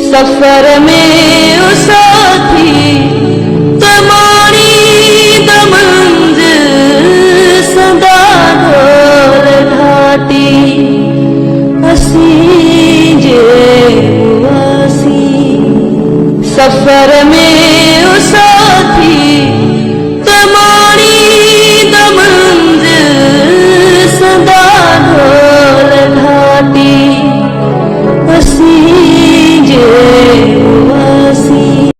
सफ़र में ओ साथी तमाणी द मंज़िल सदा ढोल घाटी असीं जे हुआसीं सफ़र में ओ साथी तमाणी द मंज़िल सदा ढोल घाटी असीं जे हुआसीं।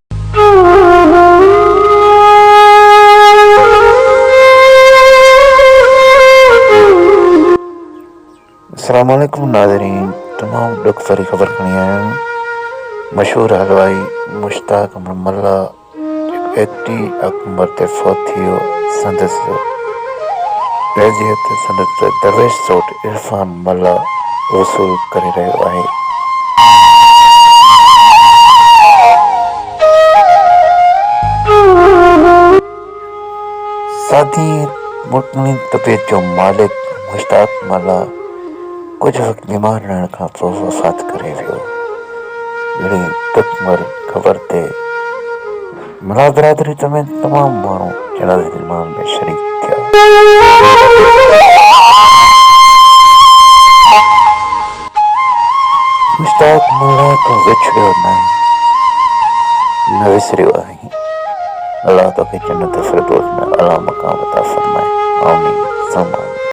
अस्सलाम वालेकुम नाज़रीन, तमाम दुख भरी ख़बर खणी आया हूँ। मशहूर हलवाई मुश्ताक अहमद मल्ला 80 अक्टूबर ते फौत थी वियो। संदसि तहज़ीहत संदसि दरवेश सौट इरफान मल्ला वसूल करे रहियो आहे। सादी मुतमिन तबीयत जो मालिक मुश्ताक मल्ला कुछ वक़्त बीमार रहण खां पोइ वफ़ात करे वियो। अहिड़ी दुखभर ख़बर ते मल्ला बिरादरी समेत तमामु माण्हू जनाज़े जी नमाज़ में शरीक थिया। मुश्ताक मल्ला खां विछड़ियो न विसरियो आहीं। अल्लाह तोखे जन्नत फिरदौस में अला मक़ाम